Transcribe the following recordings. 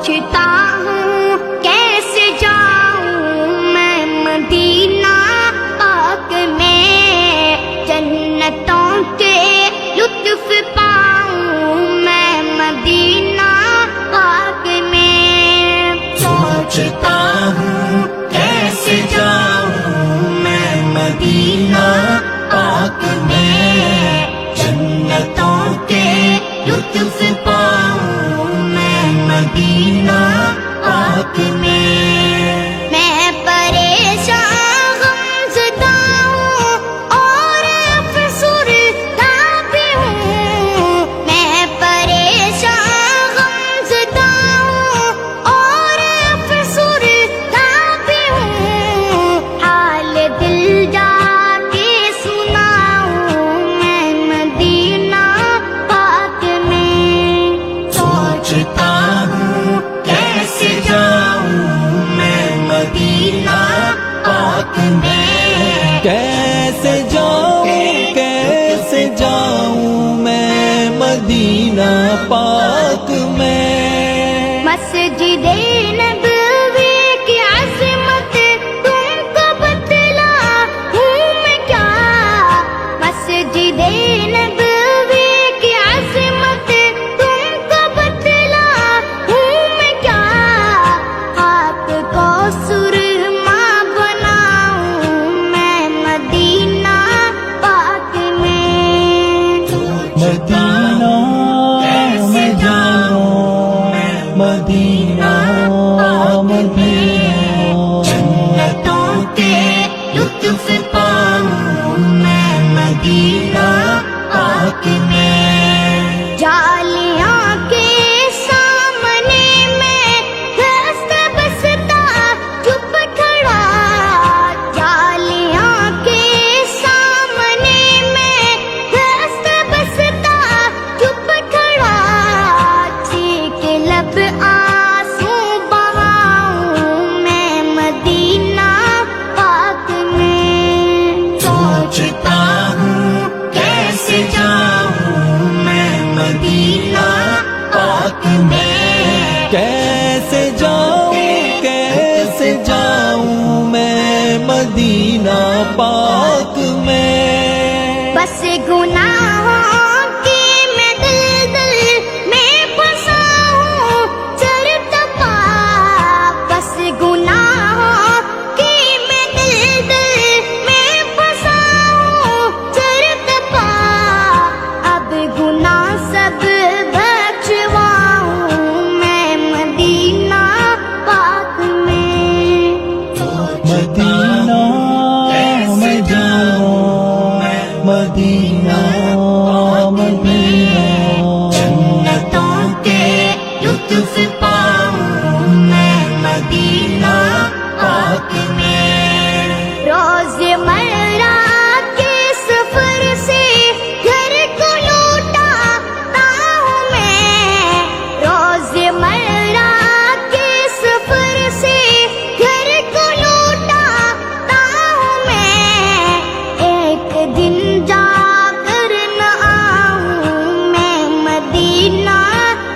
سوچتا ہوں کیسے جاؤں میں مدینہ پاک میں، جنتوں کے لطف پاؤں میں مدینہ پاک میں۔ سوچتا ہوں کیسے جاؤں میں مدینہ پاک میں، جنتوں کے لطف پاؤں میں مدینہ پاک میں۔ میں پریشان غمزدہ ہوں اور افسردہ بھی ہوں، میں پریشان غمزدہ ہوں اور افسردہ بھی ہوں، حال دل جا کے سناؤں میں مدینہ پاک میں۔ سوچتا ہوں کیسے جاؤں میں مدینہ پاک میں، کیسے جاؤں میں مدینہ پاک میں۔ مسجد نبوی کی عظمت تم کو بتلاؤں میں کیا، مسجد نبوی کی عظمت تم کو بتلاؤں میں کیا، ہاتھ کو سرما بناؤں میں مدینہ پاک میں۔ مدینہ میں جاؤں مدینہ جنتوں کے لطف پاؤں میں مدینہ پاک میں۔ جالیاں کے سامنے میں دست بستا چپ کھڑا، جالیاں کے سامنے میں دست بستا چپ کھڑا، چیخ لب آنسو بہاؤں میں مدینہ پاک میں۔ سوچتا ہوں کیسے جاؤں میں مدینہ پاک میں، کیسے جاؤں میں مدینہ پاک میں۔ بس گناہوں کی میں دل میں پھنسا ہوں سر تپا، بس گناہوں کی میں دل میں پھنسا ہوں سر تپا، اب گناہ سب بخشواؤں میں مدینہ پاک میں۔ مدینہ میں جاؤں مدینہ جنتوں کے لطف پاؤں میں مدینہ پاک میں۔ روز مرہ کے سفر سے گھر کو لوٹاتا ہوں میں، روز مرہ کے سفر سے گھر کو لوٹاتا ہوں میں، ایک دن جا کر نہ آؤں میں مدینہ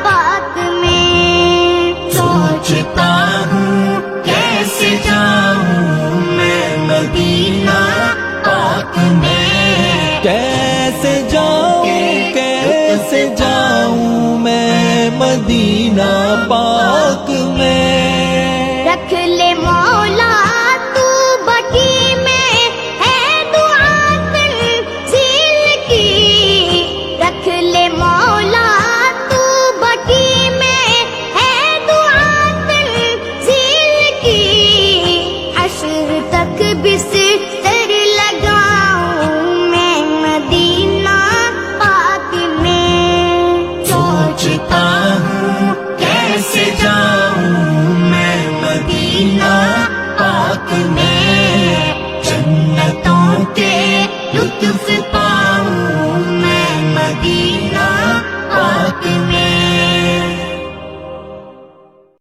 پاک میں۔ سوچتا ہوں کیسے جاؤں میں مدینہ پاک میں، کیسے جاؤں میں مدینہ پاک میں۔